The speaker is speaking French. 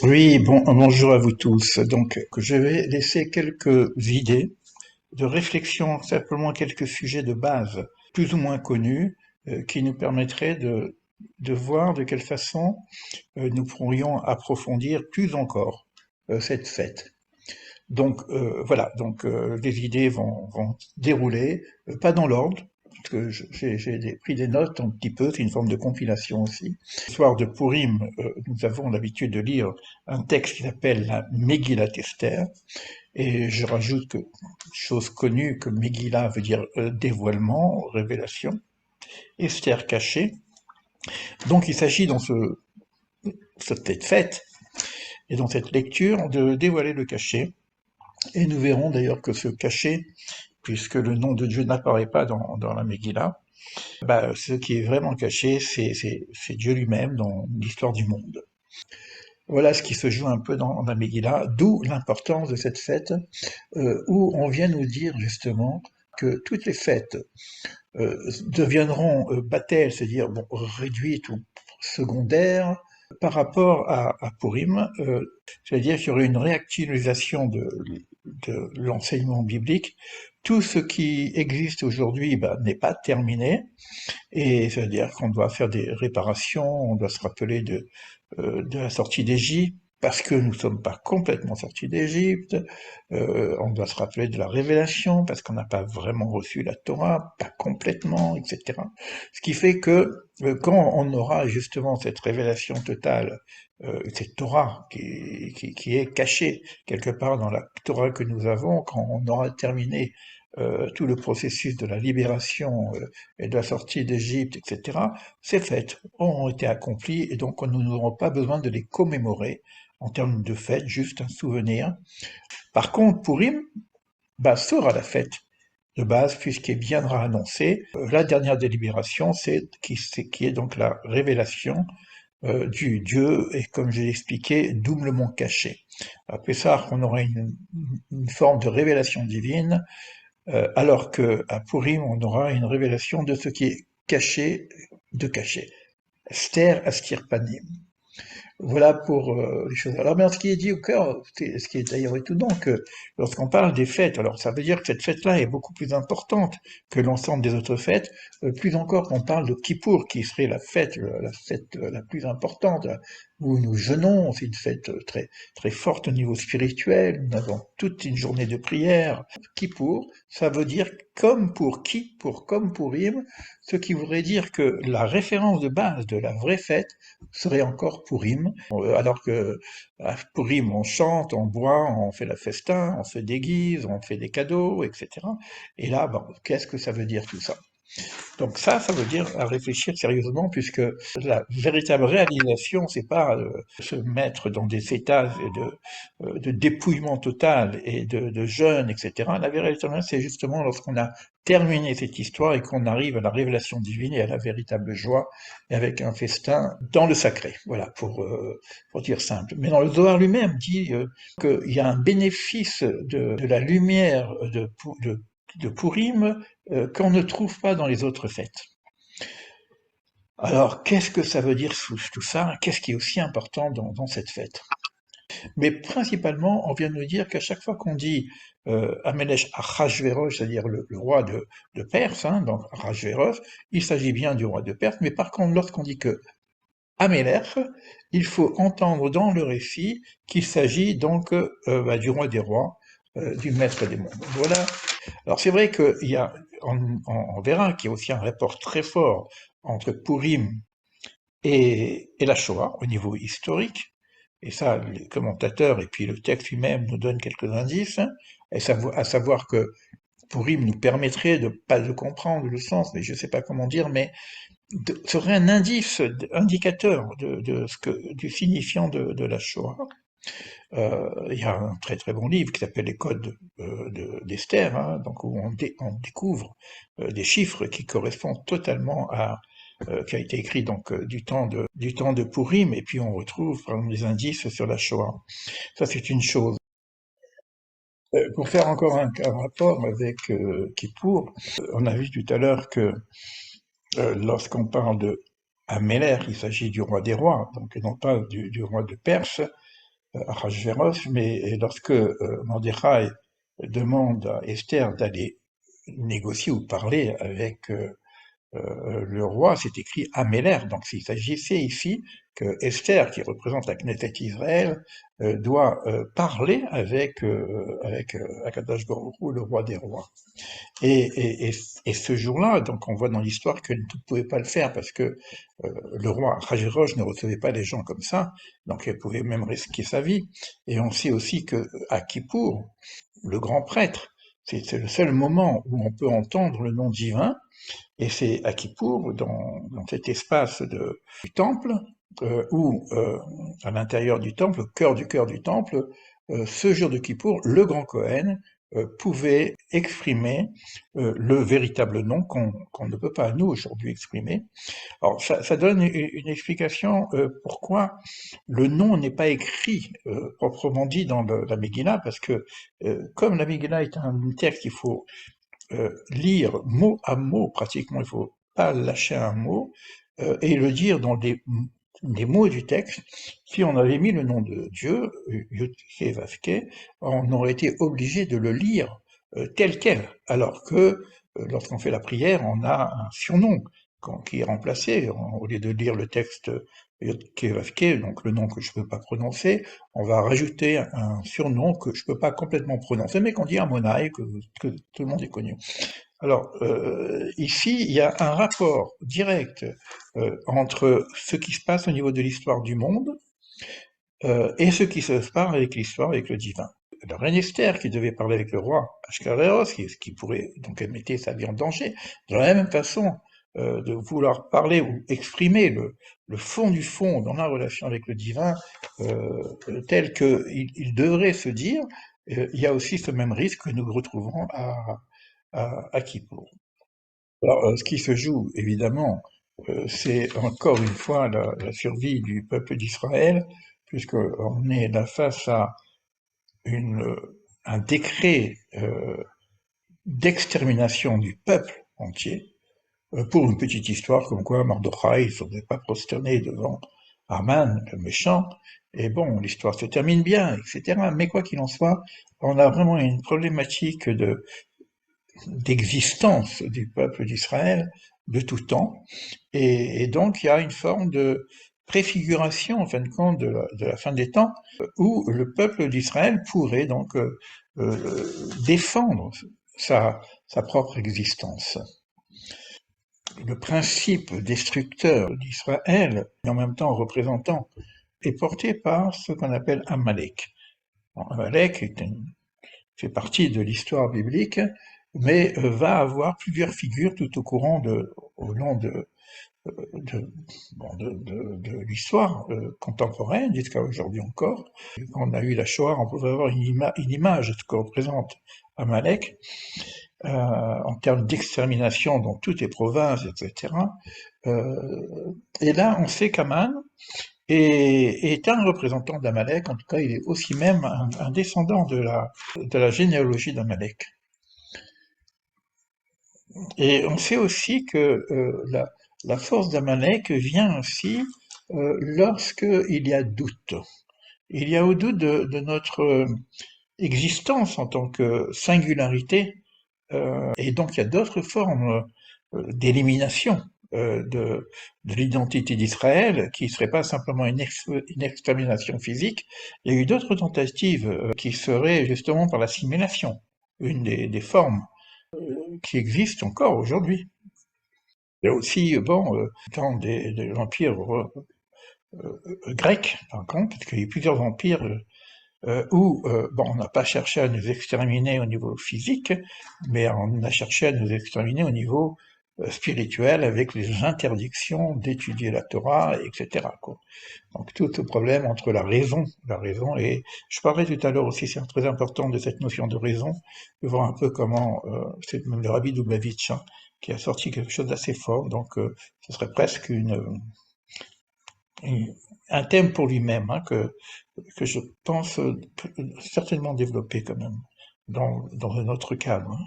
Oui, bonjour à vous tous. Donc, je vais laisser quelques idées de réflexion, simplement quelques sujets de base, plus ou moins connus, qui nous permettraient de voir de quelle façon nous pourrions approfondir plus encore cette fête. Donc voilà, les idées vont dérouler, pas dans l'ordre, parce que pris des notes un petit peu, c'est une forme de compilation aussi. Le soir de Purim, nous avons l'habitude de lire un texte qui s'appelle la Megillat Esther, et je rajoute que, chose connue, que Megillah veut dire dévoilement, révélation, Esther caché. Donc il s'agit dans cette fête et dans cette lecture de dévoiler le cachet, et nous verrons d'ailleurs que ce cachet, puisque le nom de Dieu n'apparaît pas dans la Megillah, ce qui est vraiment caché, c'est Dieu lui-même dans l'histoire du monde. Voilà ce qui se joue un peu dans la Megillah, d'où l'importance de cette fête, où on vient nous dire justement que toutes les fêtes deviendront battelles, c'est-à-dire bon, réduites ou secondaires, par rapport à Purim, c'est-à-dire qu'il y aurait une réactualisation de l'enseignement biblique. Tout ce qui existe aujourd'hui n'est pas terminé, et c'est-à-dire qu'on doit faire des réparations, on doit se rappeler de la sortie d'Égypte, parce que nous ne sommes pas complètement sortis d'Égypte, on doit se rappeler de la révélation, parce qu'on n'a pas vraiment reçu la Torah, pas complètement, etc. Ce qui fait que quand on aura justement cette révélation totale, cette Torah qui est cachée quelque part dans la Torah que nous avons, quand on aura terminé tout le processus de la libération et de la sortie d'Égypte, etc., ces fêtes auront été accomplies et donc nous n'aurons pas besoin de les commémorer en termes de fête, juste un souvenir. Par contre, Purim sera la fête de base puisqu'il viendra annoncer la dernière délibération, qui est donc la révélation du Dieu et comme j'ai expliqué, doublement caché. À Pessah, on aura une forme de révélation divine alors qu'à Purim, on aura une révélation de ce qui est caché de caché. Esther Astirpanim. Voilà pour les choses. Alors, mais ce qui est dit au cœur, ce qui est d'ailleurs étonnant, que lorsqu'on parle des fêtes, alors ça veut dire que cette fête-là est beaucoup plus importante que l'ensemble des autres fêtes, plus encore qu'on parle de Kippour, qui serait la fête la plus importante, où nous jeûnons, c'est une fête très, très forte au niveau spirituel, nous avons toute une journée de prière. Kippour, ça veut dire comme pour qui, pour comme pour Purim, ce qui voudrait dire que la référence de base de la vraie fête serait encore Purim, alors que à Purim, on chante, on boit, on fait la festin, on se déguise, on fait des cadeaux, etc. Et là, bon, qu'est-ce que ça veut dire tout ça? Donc ça veut dire à réfléchir sérieusement, puisque la véritable réalisation, c'est pas se mettre dans des états de dépouillement total et de jeûne, etc. La véritable, c'est justement lorsqu'on a terminé cette histoire et qu'on arrive à la révélation divine et à la véritable joie, et avec un festin dans le sacré. Voilà, pour dire simple. Mais dans le Zohar lui-même dit qu'il y a un bénéfice de la lumière de Purim qu'on ne trouve pas dans les autres fêtes. Alors, qu'est-ce que ça veut dire tout ça? Qu'est-ce qui est aussi important dans cette fête? Mais principalement, on vient de nous dire qu'à chaque fois qu'on dit Amelech Achashverosh, c'est-à-dire le roi de Perse, hein, donc Achashverosh, il s'agit bien du roi de Perse, mais par contre, lorsqu'on dit que Amelech, il faut entendre dans le récit qu'il s'agit donc du roi des rois, du maître des mondes. Voilà. Alors c'est vrai qu'il y a, on verra qu'il y a aussi un rapport très fort entre Purim et la Shoah au niveau historique, et ça, les commentateurs et puis le texte lui-même nous donnent quelques indices, hein, à savoir que Purim nous permettrait de pas de comprendre le sens, mais je ne sais pas comment dire, mais serait un indice, indicateur du signifiant de la Shoah. Il y a un très très bon livre qui s'appelle Les Codes d'Esther, hein, donc où on découvre des chiffres qui correspondent totalement à qui a été écrit donc du temps de Purim, et puis on retrouve par exemple des indices sur la Shoah. Ça c'est une chose. Pour faire encore un rapport avec Kippour, on a vu tout à l'heure que lorsqu'on parle de Améler, il s'agit du roi des rois, donc non pas du roi de Perse, Ahasveros, mais lorsque Mordechai demande à Esther d'aller négocier ou parler avec le roi, c'est écrit Améler. Donc il s'agissait ici que Esther, qui représente la Knesset Israël, doit parler avec Akadosh Baruch Hu, le roi des rois. Et ce jour-là, donc on voit dans l'histoire qu'elle ne pouvait pas le faire parce que le roi Ahasverosh ne recevait pas les gens comme ça, donc elle pouvait même risquer sa vie. Et on sait aussi que à Kippour, le grand prêtre, c'est le seul moment où on peut entendre le nom divin, et c'est à Kippour, dans cet espace du temple, où, à l'intérieur du temple, au cœur du temple, ce jour de Kippour, le grand Cohen pouvait exprimer le véritable nom qu'on ne peut pas, nous, aujourd'hui, exprimer. Alors, ça donne une explication pourquoi le nom n'est pas écrit proprement dit dans la Megillah, parce que comme la Megillah est un texte qu'il faut lire mot à mot, pratiquement, il faut pas lâcher un mot, et le dire dans des mots du texte. Si on avait mis le nom de Dieu, Yud-Ké, Vav-Ké, on aurait été obligé de le lire tel quel, alors que lorsqu'on fait la prière, on a un surnom qui est remplacé. Au lieu de lire le texte Yod-Ké, Vav-Ké, donc le nom que je ne peux pas prononcer, on va rajouter un surnom que je ne peux pas complètement prononcer, mais qu'on dit Ammonai, que tout le monde est connu. Alors, ici, il y a un rapport direct entre ce qui se passe au niveau de l'histoire du monde et ce qui se passe avec l'histoire, avec le divin. La reine Esther, qui devait parler avec le roi Ashkaréos, qui pourrait, donc elle mettait sa vie en danger, de la même façon de vouloir parler ou exprimer le fond du fond dans la relation avec le divin, tel qu'il devrait se dire, il y a aussi ce même risque que nous retrouvons à Kippour. Alors, ce qui se joue, évidemment, c'est encore une fois la survie du peuple d'Israël, puisqu'on est là face à une, un décret d'extermination du peuple entier, pour une petite histoire comme quoi Mardochai ne se faisait pas prosterner devant Haman, le méchant, et bon, l'histoire se termine bien, etc. Mais quoi qu'il en soit, on a vraiment une problématique d'existence du peuple d'Israël de tout temps, et donc il y a une forme de préfiguration, en fin de compte, de la fin des temps, où le peuple d'Israël pourrait donc défendre sa propre existence. Le principe destructeur d'Israël, et en même temps représentant, est porté par ce qu'on appelle Amalek. Bon, Amalek fait partie de l'histoire biblique, mais va avoir plusieurs figures tout au long de, de l'histoire contemporaine, jusqu'à aujourd'hui encore. Quand on a eu la Shoah, on pouvait avoir une image de ce que représente Amalek, en termes d'extermination dans toutes les provinces, etc. Et là, on sait qu'Aman est un représentant d'Amalek, en tout cas, il est aussi même un descendant de la généalogie d'Amalek. Et on sait aussi que la force d'Amalek vient aussi lorsqu'il y a doute. Il y a au doute de notre existence en tant que singularité, et donc il y a d'autres formes d'élimination de l'identité d'Israël qui ne serait pas simplement une extermination physique. Il y a eu d'autres tentatives qui seraient justement par l'assimilation, une des formes qui existent encore aujourd'hui. Il y a aussi, bon, dans de l'Empire grec, par contre, parce qu'il y a eu plusieurs empires où, bon, on n'a pas cherché à nous exterminer au niveau physique, mais on a cherché à nous exterminer au niveau spirituel avec les interdictions d'étudier la Torah, etc., quoi. Donc tout ce problème entre la raison et je parlais tout à l'heure aussi, c'est très important de cette notion de raison, de voir un peu comment c'est même le Rabbi Dubavitch qui a sorti quelque chose d'assez fort, donc ce serait presque un thème pour lui-même que je pense certainement développer quand même dans un autre cadre.